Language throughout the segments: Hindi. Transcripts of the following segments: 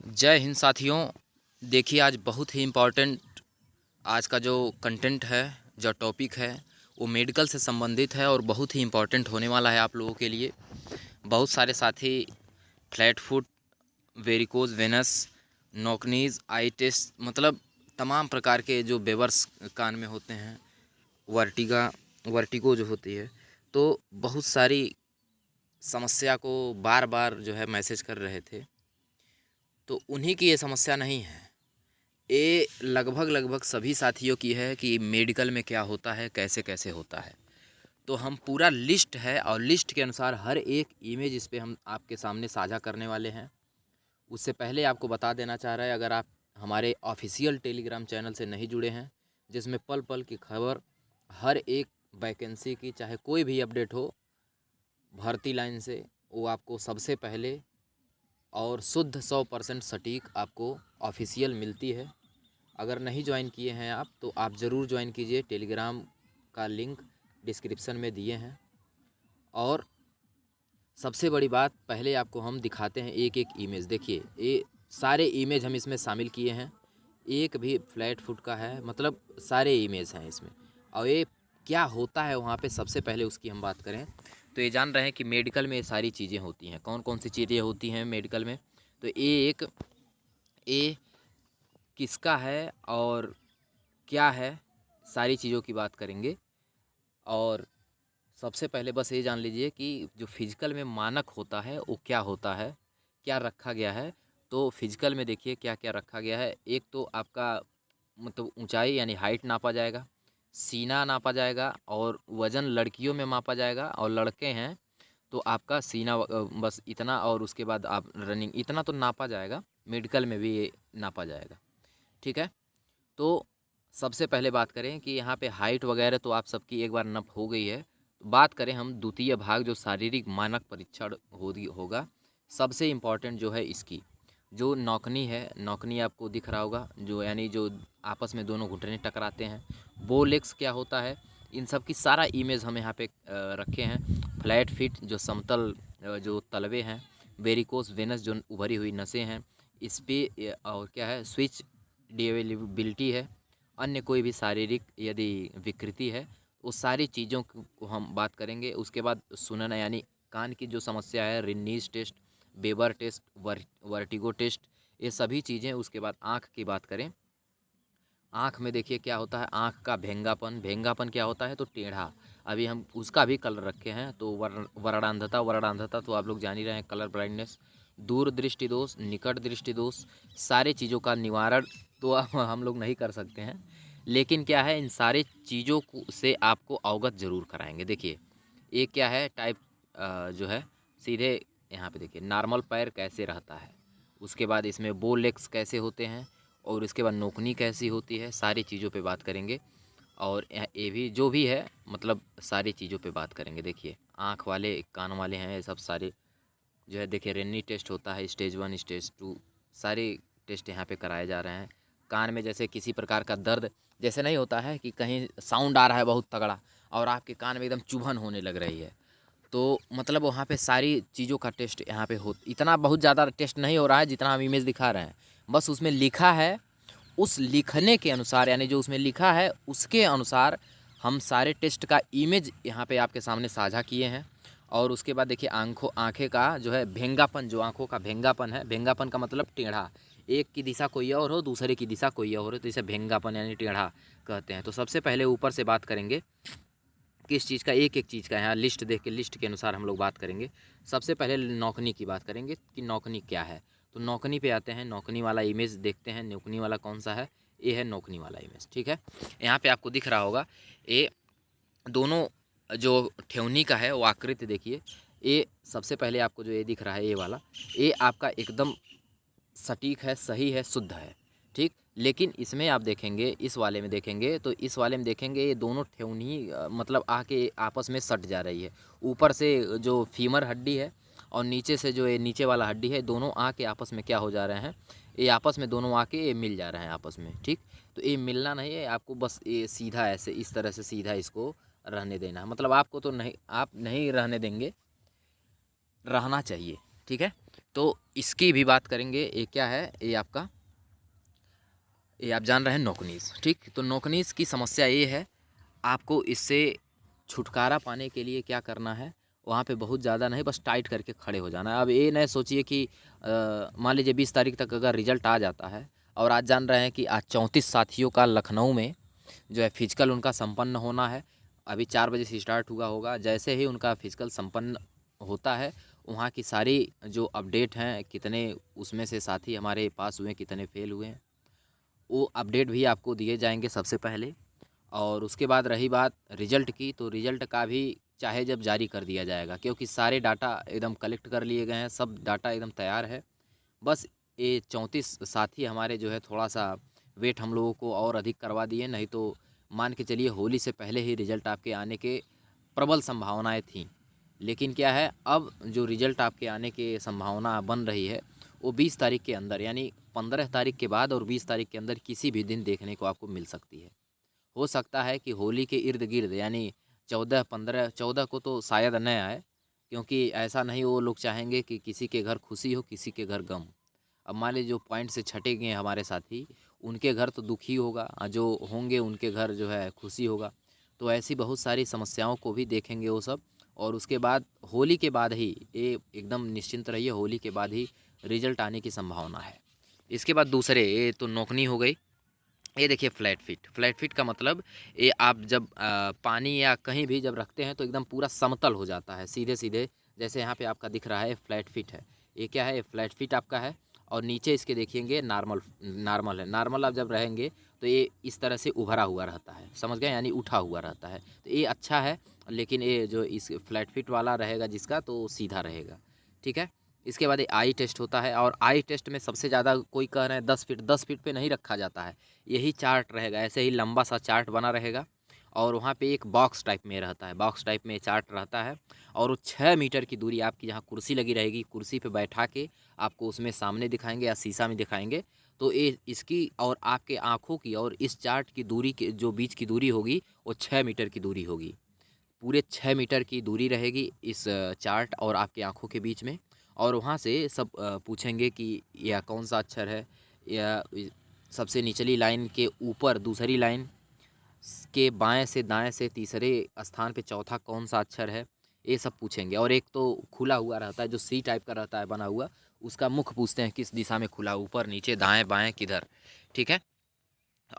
जय हिंद साथियों। देखिए आज बहुत ही इम्पोर्टेंट आज का जो कंटेंट है, जो टॉपिक है वो मेडिकल से संबंधित है और बहुत ही इम्पोर्टेंट होने वाला है आप लोगों के लिए। बहुत सारे साथी फ्लैट फुट, वेरिकोज वेनस, नोकनीज, आई टेस्ट मतलब तमाम प्रकार के जो बेवर्स कान में होते हैं, वर्टिगो जो होती है, तो बहुत सारी समस्या को बार बार जो है मैसेज कर रहे थे। तो उन्हीं की ये समस्या नहीं है, ये लगभग सभी साथियों की है कि मेडिकल में क्या होता है, कैसे कैसे होता है। तो हम पूरा लिस्ट है और लिस्ट के अनुसार हर एक इमेज इस पे हम आपके सामने साझा करने वाले हैं। उससे पहले आपको बता देना चाह रहा है, अगर आप हमारे ऑफिशियल टेलीग्राम चैनल से नहीं जुड़े हैं, जिसमें पल पल की खबर, हर एक वैकेंसी की, चाहे कोई भी अपडेट हो भर्ती लाइन से, वो आपको सबसे पहले और शुद्ध 100% सटीक आपको ऑफिशियल मिलती है। अगर नहीं ज्वाइन किए हैं आप, तो आप ज़रूर ज्वाइन कीजिए। टेलीग्राम का लिंक डिस्क्रिप्शन में दिए हैं। और सबसे बड़ी बात, पहले आपको हम दिखाते हैं एक एक इमेज। देखिए ये सारे इमेज हम इसमें शामिल किए हैं, एक भी फ्लैट फुट का है, मतलब सारे इमेज हैं इसमें। और ये क्या होता है वहाँ पे, सबसे पहले उसकी हम बात करें तो ये जान रहे हैं कि मेडिकल में ये सारी चीज़ें होती हैं। कौन कौन सी चीज़ें होती हैं मेडिकल में, तो ये किसका है और क्या है, सारी चीज़ों की बात करेंगे। और सबसे पहले बस ये जान लीजिए कि जो फिजिकल में मानक होता है वो क्या होता है, क्या रखा गया है। तो फिजिकल में देखिए क्या क्या रखा गया है। एक तो आपका मतलब ऊंचाई यानी हाइट नापा जाएगा, सीना नापा जाएगा, और वज़न लड़कियों में मापा जाएगा, और लड़के हैं तो आपका सीना बस इतना, और उसके बाद आप रनिंग इतना तो नापा जाएगा। मेडिकल में भी ये नापा जाएगा, ठीक है। तो सबसे पहले बात करें कि यहाँ पे हाइट वगैरह तो आप सबकी एक बार नप हो गई है। बात करें हम द्वितीय भाग, जो शारीरिक मानक परीक्षण होगा, सबसे इम्पॉर्टेंट जो है इसकी जो नौकनी है, नौकनी आपको दिख रहा होगा, जो यानी जो आपस में दोनों घुटने टकराते हैं। बोलेक्स क्या होता है, इन सब की सारा इमेज हम यहाँ पे रखे हैं। फ्लैट फिट जो समतल जो तलवे हैं, वेरिकोस वेनस जो उभरी हुई नसें हैं इस पे, और क्या है, स्विच डिवेलेबिलिटी है, अन्य कोई भी शारीरिक यदि विकृति है, उस सारी चीज़ों को हम बात करेंगे। उसके बाद सुनना यानी कान की जो समस्या है, Rinne's test, Weber test, vertigo test, ये सभी चीज़ें। उसके बाद आँख की बात करें, आँख में देखिए क्या होता है, आँख का भेंगापन, भेंगापन क्या होता है, तो टेढ़ा। अभी हम उसका भी कलर रखे हैं। तो वर्णांधता, वर्णांधता तो आप लोग जान ही रहे हैं, कलर ब्लाइंडनेस। दूर दृष्टि दोष, निकट दृष्टि दोष, सारे चीज़ों का निवारण तो हम लोग नहीं कर सकते हैं, लेकिन क्या है, इन सारी चीज़ों को से आपको अवगत ज़रूर कराएंगे। देखिए ये क्या है टाइप, जो है सीधे यहाँ पे देखिए नॉर्मल पैर कैसे रहता है, उसके बाद इसमें बो लेग्स कैसे होते हैं, और उसके बाद नोकनी कैसी होती है, सारी चीज़ों पे बात करेंगे। और ये भी जो भी है, मतलब सारी चीज़ों पे बात करेंगे। देखिए आँख वाले, कान वाले हैं, ये सब सारे जो है। देखिए रेनी टेस्ट होता है, स्टेज 1 स्टेज 2, सारे टेस्ट यहाँ पे कराए जा रहे हैं। कान में जैसे किसी प्रकार का दर्द जैसे नहीं होता है कि कहीं साउंड आ रहा है बहुत तगड़ा और आपके कान में एकदम चुभन होने लग रही है, तो मतलब वहाँ पे सारी चीज़ों का टेस्ट यहाँ पे हो, इतना बहुत ज़्यादा टेस्ट नहीं हो रहा है जितना हम इमेज दिखा रहे हैं। बस उसमें लिखा है, उस लिखने के अनुसार, यानी जो उसमें लिखा है उसके अनुसार हम सारे टेस्ट का इमेज यहाँ पे आपके सामने साझा किए हैं। और उसके बाद देखिए आँखें का जो है भेंगापन, जो आँखों का भेंगापन है, भेंगापन का मतलब टेढ़ा, एक की दिशा कोई और हो, दूसरे की दिशा कोई और हो, तो इसे भेंगापन यानी टेढ़ा कहते हैं। तो सबसे पहले ऊपर से बात करेंगे किस चीज़ का, एक एक चीज़ का यहाँ लिस्ट देख के, लिस्ट के अनुसार हम लोग बात करेंगे। सबसे पहले नौकनी की बात करेंगे कि नौकनी क्या है। तो नौकनी पे आते हैं, नौकनी वाला इमेज देखते हैं। नौकनी वाला कौन सा है, ये है नौकनी वाला इमेज, ठीक है। यहाँ पे आपको दिख रहा होगा, ये दोनों जो ठेवनी का है वो आकृति देखिए। ये सबसे पहले आपको जो ये दिख रहा है, ये वाला, ये आपका एकदम सटीक है, सही है, शुद्ध है, ठीक। लेकिन इसमें आप देखेंगे, इस वाले में देखेंगे, तो इस वाले में देखेंगे ये दोनों ठेवनी मतलब आके आपस में सट जा रही है। ऊपर से जो फीमर हड्डी है और नीचे से जो ये नीचे वाला हड्डी है, दोनों आके आपस में क्या हो जा रहे हैं, ये आपस में दोनों आके ये मिल जा रहे हैं आपस में, ठीक। तो ये मिलना नहीं है आपको, बस ये सीधा ऐसे इस तरह से सीधा इसको रहने देना है। मतलब आपको तो नहीं, आप नहीं रहने देंगे, रहना चाहिए, ठीक है। तो इसकी भी बात करेंगे। ये क्या है, ये आपका, ये आप जान रहे हैं नोकनीस, ठीक। तो नोकनीस की समस्या ये है, आपको इससे छुटकारा पाने के लिए क्या करना है, वहाँ पे बहुत ज़्यादा नहीं, बस टाइट करके खड़े हो जाना है। अब ये नहीं सोचिए कि मान लीजिए 20 तारीख तक अगर रिजल्ट आ जाता है, और आज जान रहे हैं कि आज 34 साथियों का लखनऊ में जो है फिजिकल उनका संपन्न होना है। अभी 4 बजे से स्टार्ट हुआ होगा। जैसे ही उनका फिजिकल संपन्न होता है, वहाँ की सारी जो अपडेट हैं, कितने उसमें से साथी हमारे पास हुए, कितने फेल हुए हैं, वो अपडेट भी आपको दिए जाएंगे सबसे पहले। और उसके बाद रही बात रिजल्ट की, तो रिजल्ट का भी चाहे जब जारी कर दिया जाएगा, क्योंकि सारे डाटा एकदम कलेक्ट कर लिए गए हैं, सब डाटा एकदम तैयार है। बस ये 34 साथी हमारे जो है थोड़ा सा वेट हम लोगों को और अधिक करवा दिए, नहीं तो मान के चलिए होली से पहले ही रिजल्ट आपके आने के प्रबल संभावनाएं थीं। लेकिन क्या है, अब जो रिजल्ट आपके आने की संभावना बन रही है, वो 20 तारीख के अंदर, यानी 15 तारीख के बाद और 20 तारीख के अंदर किसी भी दिन देखने को आपको मिल सकती है। हो सकता है कि होली के इर्द गिर्द, यानी 14, 15, 14 को तो शायद न आए, क्योंकि ऐसा नहीं, वो लोग चाहेंगे कि किसी के घर खुशी हो, किसी के घर गम। अब मान लीजिए जो पॉइंट से छटे गए हमारे साथी, उनके घर तो दुखी होगा, जो होंगे उनके घर जो है खुशी होगा। तो ऐसी बहुत सारी समस्याओं को भी देखेंगे वो सब। और उसके बाद होली के बाद ही, ये एकदम निश्चिंत रहिए, होली के बाद ही रिजल्ट आने की संभावना है। इसके बाद दूसरे, ये तो नौकनी हो गई। ये देखिए फ्लैट फिट। फ्लैट फिट का मतलब, ये आप जब पानी या कहीं भी जब रखते हैं तो एकदम पूरा समतल हो जाता है, सीधे सीधे। जैसे यहाँ पे आपका दिख रहा है फ्लैट फिट है, ये क्या है, ये फ्लैट फिट आपका है। और नीचे इसके देखिएंगे नॉर्मल, नॉर्मल है। नॉर्मल आप जब रहेंगे तो ये इस तरह से उभरा हुआ रहता है, समझ गए, यानी उठा हुआ रहता है। तो ये अच्छा है। लेकिन ये जो इस फ्लैट फिट वाला रहेगा जिसका, तो सीधा रहेगा, ठीक है। इसके बाद ये आई टेस्ट होता है, और आई टेस्ट में सबसे ज़्यादा कोई कह रहे हैं 10 फीट, 10 फीट पे नहीं रखा जाता है। यही चार्ट रहेगा, ऐसे ही लंबा सा चार्ट बना रहेगा, और वहाँ पे एक बॉक्स टाइप में रहता है, बॉक्स टाइप में चार्ट रहता है। और वो 6 मीटर की दूरी आपकी जहाँ कुर्सी लगी रहेगी, कुर्सी पे बैठा के आपको उसमें सामने दिखाएंगे या शीशा में दिखाएंगे। तो ये इसकी और आपके आँखों की और इस चार्ट की दूरी के जो बीच की दूरी होगी, वो 6 मीटर की दूरी होगी। पूरे 6 मीटर की दूरी रहेगी इस चार्ट और आपकी आँखों के बीच में। और वहाँ से सब पूछेंगे कि यह कौन सा अक्षर है, या सबसे निचली लाइन के ऊपर दूसरी लाइन के बाएं से दाएं से तीसरे स्थान पे चौथा कौन सा अक्षर है, ये सब पूछेंगे। और एक तो खुला हुआ रहता है, जो सी टाइप का रहता है बना हुआ, उसका मुख पूछते हैं किस दिशा में खुला, ऊपर नीचे दाएं बाएं किधर, ठीक है।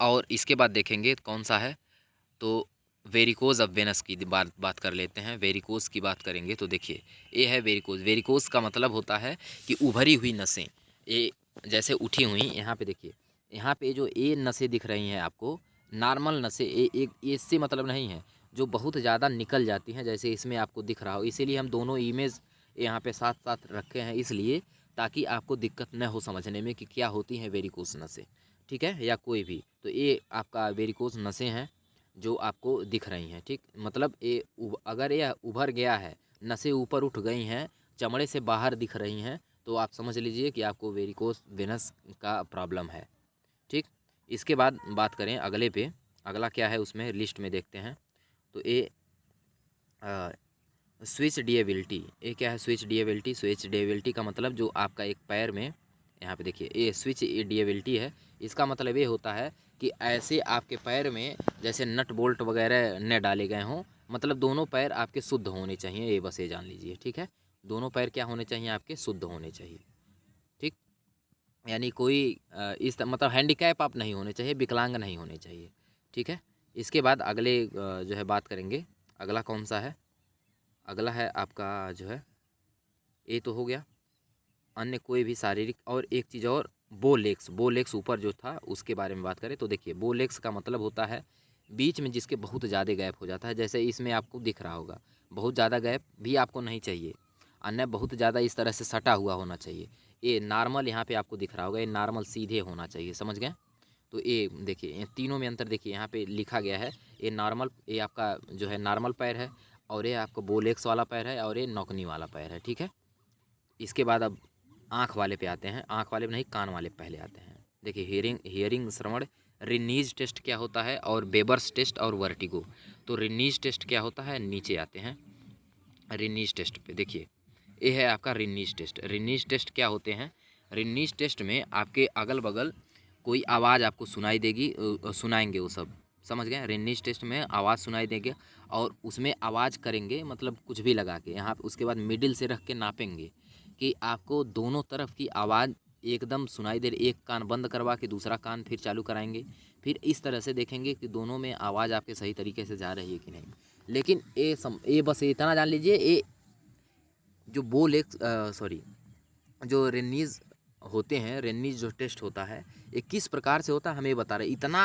और इसके बाद देखेंगे कौन सा है, तो वेरिकोज ऑफ वेनस की बात कर लेते हैं। वेरिकोज की बात करेंगे तो देखिए, ये है वेरिकोज। वेरिकोज का मतलब होता है कि उभरी हुई नसें, ये जैसे उठी हुई, यहाँ पे देखिए, यहाँ पे जो ये नसें दिख रही हैं आपको, नॉर्मल नसें, ये एक इससे मतलब नहीं है, जो बहुत ज़्यादा निकल जाती हैं, जैसे इसमें आपको दिख रहा हो। इसीलिए हम दोनों इमेज यहाँ पे साथ साथ रखे हैं, इसलिए ताकि आपको दिक्कत न हो समझने में कि क्या होती हैं वेरिकोज नसें, ठीक है, या कोई भी। तो ये आपका वेरिकोज नसें हैं जो आपको दिख रही हैं, ठीक। मतलब ये अगर ये उभर गया है, नसें ऊपर उठ गई हैं, चमड़े से बाहर दिख रही हैं, तो आप समझ लीजिए कि आपको वेरिकोस वेनस का प्रॉब्लम है, ठीक। इसके बाद बात करें अगले पे, अगला क्या है उसमें लिस्ट में देखते हैं। तो ये स्विच डिएबिलिटी, ये क्या है, स्विच डिएबिलिटी। स्विच डिएबिलिटी का मतलब जो आपका एक पैर में, यहाँ पे देखिए, ये स्विच डिएबिलिटी है। इसका मतलब ये होता है कि ऐसे आपके पैर में जैसे नट बोल्ट वगैरह न डाले गए हों, मतलब दोनों पैर आपके शुद्ध होने चाहिए, ये बस ये जान लीजिए, ठीक है। दोनों पैर क्या होने चाहिए, आपके शुद्ध होने चाहिए, ठीक। यानी कोई मतलब हैंडीकैप आप नहीं होने चाहिए, विकलांग नहीं होने चाहिए, ठीक है। इसके बाद अगले जो है बात करेंगे, अगला कौन सा है, अगला है आपका जो है, ये तो हो गया। अन्य कोई भी शारीरिक, और एक चीज़ और, बोलेक्स। बोलेक्स ऊपर जो था उसके बारे में बात करें तो देखिए, बोलेक्स का मतलब होता है बीच में जिसके बहुत ज़्यादा गैप हो जाता है, जैसे इसमें आपको दिख रहा होगा, बहुत ज़्यादा गैप भी आपको नहीं चाहिए, अन्य बहुत ज़्यादा इस तरह से सटा हुआ होना चाहिए। ये नॉर्मल यहाँ पे आपको दिख रहा होगा, ये नॉर्मल सीधे होना चाहिए, समझ गए। तो ये देखिए, ये तीनों में अंतर देखिए, यहाँ पे लिखा गया है, ये नॉर्मल, ये आपका जो है नॉर्मल पैर है, और ये आपका बोलेक्स वाला पैर है, और ये नौकनी वाला पैर है, ठीक है। इसके बाद अब आँख वाले पे आते हैं, आँख वाले पे नहीं, कान वाले पे पहले आते हैं। देखिए, हियरिंग श्रवण, रिनीज टेस्ट क्या होता है, और बेबर्स टेस्ट और वर्टिगो। तो रिनीज टेस्ट क्या होता है, नीचे आते हैं। रिनीज टेस्ट पे देखिए, ये है आपका रिनीज टेस्ट। रिनीज टेस्ट क्या होते हैं? रिनीज टेस्ट में आपके अगल बगल कोई आवाज़ आपको सुनाई देगी, सुनाएंगे वो सब, समझ गए? रिनीज टेस्ट में आवाज़ सुनाई देगी और उसमें आवाज़ करेंगे, मतलब कुछ भी लगा के यहाँ, उसके बाद मिडिल से रख के नापेंगे कि आपको दोनों तरफ की आवाज़ एकदम सुनाई दे रही। एक कान बंद करवा के दूसरा कान फिर चालू कराएंगे, फिर इस तरह से देखेंगे कि दोनों में आवाज़ आपके सही तरीके से जा रही है कि नहीं। लेकिन ये बस इतना जान लीजिए, ये जो बोल एक सॉरी जो रेनीज होते हैं, रेनीज जो टेस्ट होता है ये किस प्रकार से होता है हमें बता रहे। इतना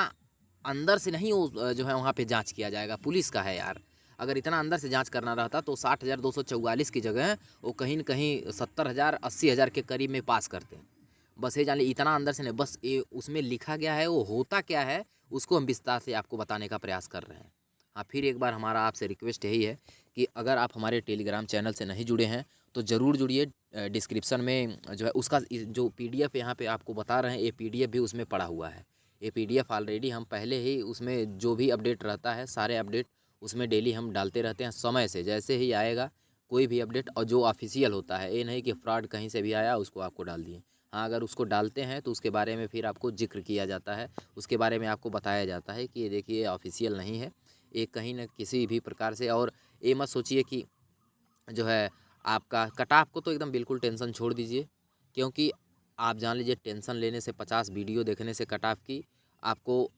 अंदर से नहीं वो जो है वहाँ पे जांच किया जाएगा, पुलिस का है यार। अगर इतना अंदर से जांच करना रहता तो 60,244 की जगह वो कहीं न कहीं 70,000 80,000 के करीब में पास करते हैं। बस ये जान ली इतना अंदर से नहीं, बस ये उसमें लिखा गया है, वो होता क्या है उसको हम विस्तार से आपको बताने का प्रयास कर रहे हैं। हाँ, फिर एक बार हमारा आपसे रिक्वेस्ट यही है कि अगर आप हमारे टेलीग्राम चैनल से नहीं जुड़े हैं तो ज़रूर जुड़िए। डिस्क्रिप्शन में जो है उसका जो पीडीएफ यहाँ पे आपको बता रहे हैं, ये पीडीएफ भी उसमें पड़ा हुआ है। ये पीडीएफ ऑलरेडी हम पहले ही उसमें जो भी अपडेट रहता है, सारे अपडेट उसमें डेली हम डालते रहते हैं समय से। जैसे ही आएगा कोई भी अपडेट और जो ऑफिशियल होता है, ये नहीं कि फ्रॉड कहीं से भी आया उसको आपको डाल दिए। हाँ, अगर उसको डालते हैं तो उसके बारे में फिर आपको जिक्र किया जाता है, उसके बारे में आपको बताया जाता है कि ये देखिए ऑफिशियल नहीं है, ये कहीं न किसी भी प्रकार से। और ये मत सोचिए कि जो है आपका कट ऑफ को तो एकदम बिल्कुल टेंशन छोड़ दीजिए, क्योंकि आप जान लीजिए टेंशन लेने से 50 वीडियो देखने से कट ऑफ की आपको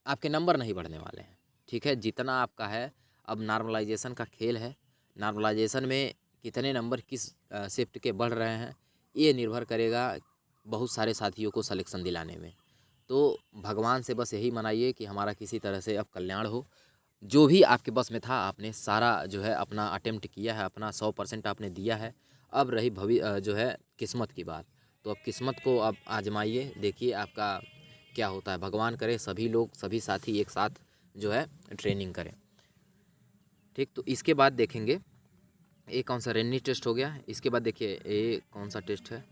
आपके नंबर नहीं बढ़ने वाले हैं। ठीक है, जितना आपका है अब नॉर्मलाइजेशन का खेल है। नॉर्मलाइजेशन में कितने नंबर किस शिफ्ट के बढ़ रहे हैं ये निर्भर करेगा बहुत सारे साथियों को सिलेक्शन दिलाने में। तो भगवान से बस यही मनाइए कि हमारा किसी तरह से अब कल्याण हो। जो भी आपके बस में था आपने सारा जो है अपना अटेम्प्ट किया है, अपना 100% आपने दिया है। अब रही जो है किस्मत की बात, तो अब किस्मत को अब आजमाइए, देखिए आपका क्या होता है। भगवान करे सभी लोग सभी साथी एक साथ जो है ट्रेनिंग करें। ठीक, तो इसके बाद देखेंगे ये कौन सा रेनी टेस्ट हो गया। इसके बाद देखिए ये कौन सा टेस्ट है,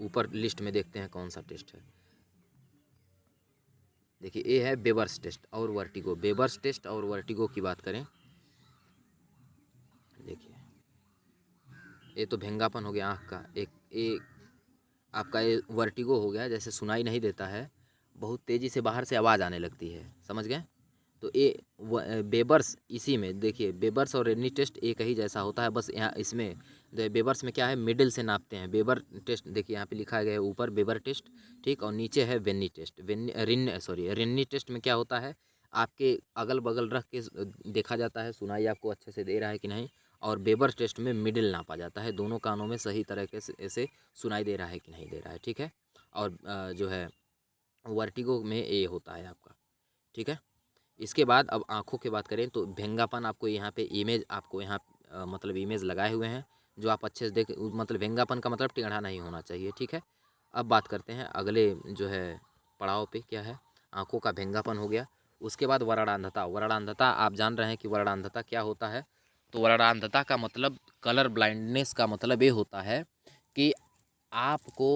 ऊपर लिस्ट में देखते हैं कौन सा टेस्ट है। देखिए ये है बेबर्स टेस्ट और वर्टिगो। बेबर्स टेस्ट और वर्टिगो की बात करें, देखिए ये तो भेंगापन हो गया आँख का। एक आपका ये वर्टिगो हो गया, जैसे सुनाई नहीं देता है, बहुत तेज़ी से बाहर से आवाज़ आने लगती है, समझ गए? तो ये बेबर्स, इसी में देखिए बेबर्स और रेनी टेस्ट एक ही जैसा होता है, बस यहाँ इसमें बेबर्स में क्या है, मिडिल से नापते हैं। बेबर टेस्ट देखिए यहाँ पे लिखा गया है ऊपर बेबर टेस्ट, ठीक, और नीचे है वेन्नी टेस्ट। रेनी टेस्ट में क्या होता है, आपके अगल बगल रख के देखा जाता है सुनाई आपको अच्छे से दे रहा है कि नहीं। और बेबर टेस्ट में मिडिल नापा जाता है, दोनों कानों में सही तरीके से ऐसे सुनाई दे रहा है कि नहीं दे रहा है, ठीक है। और जो है वर्टिगो में ये होता है आपका, ठीक है। इसके बाद अब आँखों की बात करें तो भेंगापन आपको यहाँ पे इमेज आपको यहाँ मतलब इमेज लगाए हुए हैं जो आप अच्छे से देख, मतलब भेंगापन का मतलब टेढ़ा नहीं होना चाहिए, ठीक है। अब बात करते हैं अगले जो है पड़ाव पे, क्या है, आँखों का भेंगापन हो गया। उसके बाद वरणांधता। वरणांधता आप जान रहे हैं कि वरणांधता क्या होता है। तो वरणांधता का मतलब कलर ब्लाइंडनेस का मतलब ये होता है कि आपको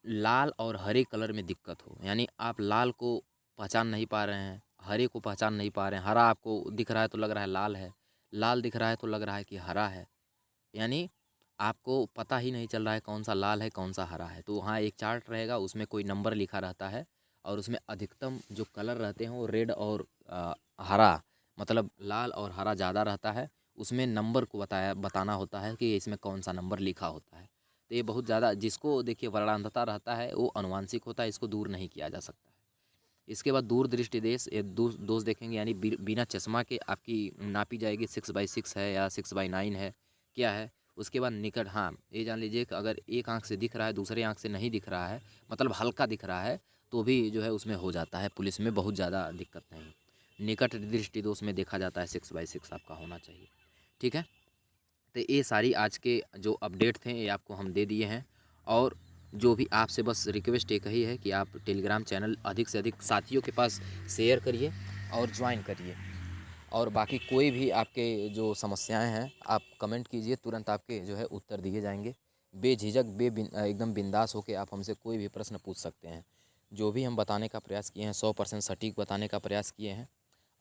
लाल और हरे कलर में दिक्कत हो, यानी आप लाल को पहचान नहीं पा रहे हैं, हरे को पहचान नहीं पा रहे हैं। हरा आपको दिख रहा है तो लग रहा है लाल है, लाल दिख रहा है तो लग रहा है कि हरा है, यानी आपको पता ही नहीं चल रहा है कौन सा लाल है कौन सा हरा है। तो वहाँ एक चार्ट रहेगा, उसमें कोई नंबर लिखा रहता है और उसमें अधिकतम जो कलर रहते हैं वो रेड और हरा, मतलब लाल और हरा ज़्यादा रहता है। उसमें नंबर को बताना होता है कि इसमें कौन सा नंबर लिखा होता है। तो ये बहुत ज़्यादा, जिसको देखिए वरणांधता रहता है वो अनुवांशिक होता है, इसको दूर नहीं किया जा सकता है। इसके बाद दूर दृष्टि दोष देखेंगे, यानी बिना चश्मा के आपकी नापी जाएगी 6/6 है या 6/9 है, क्या है। उसके बाद निकट, हाँ ये जान लीजिए कि अगर एक आंख से दिख रहा है दूसरे आंख से नहीं दिख रहा है, मतलब हल्का दिख रहा है, तो भी जो है उसमें हो जाता है, पुलिस में बहुत ज़्यादा दिक्कत नहीं। निकट दृष्टि दोष में देखा जाता है 6/6 आपका होना चाहिए, ठीक है। तो ये सारी आज के जो अपडेट थे ये आपको हम दे दिए हैं। और जो भी आपसे बस रिक्वेस्ट एक ही है कि आप टेलीग्राम चैनल अधिक से अधिक साथियों के पास शेयर करिए और ज्वाइन करिए। और बाकी कोई भी आपके जो समस्याएं हैं आप कमेंट कीजिए, तुरंत आपके जो है उत्तर दिए जाएंगे। बेझिझक एकदम बिंदास होकर आप हमसे कोई भी प्रश्न पूछ सकते हैं। जो भी हम बताने का प्रयास किए हैं 100% सटीक बताने का प्रयास किए हैं।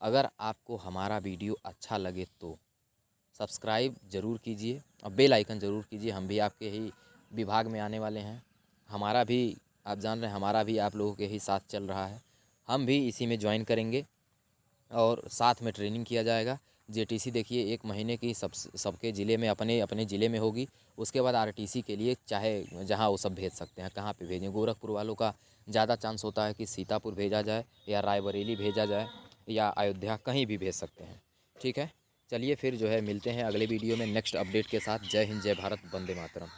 अगर आपको हमारा वीडियो अच्छा लगे तो सब्सक्राइब ज़रूर कीजिए और बेल आइकन ज़रूर कीजिए। हम भी आपके ही विभाग में आने वाले हैं। हमारा भी आप जान रहे हैं, हमारा भी आप लोगों के ही साथ चल रहा है। हम भी इसी में ज्वाइन करेंगे और साथ में ट्रेनिंग किया जाएगा। जेटीसी देखिए 1 महीने की सबके ज़िले में अपने अपने ज़िले में होगी। उसके बाद आरटीसी के लिए चाहे जहां वो सब भेज सकते हैं, कहाँ पे भेजें। गोरखपुर वालों का ज़्यादा चांस होता है कि सीतापुर भेजा जाए या रायबरेली भेजा जाए या अयोध्या, कहीं भी भेज सकते हैं। ठीक है, चलिए फिर जो है मिलते हैं अगले वीडियो में नेक्स्ट अपडेट के साथ। जय हिंद, जय भारत, वंदे मातरम।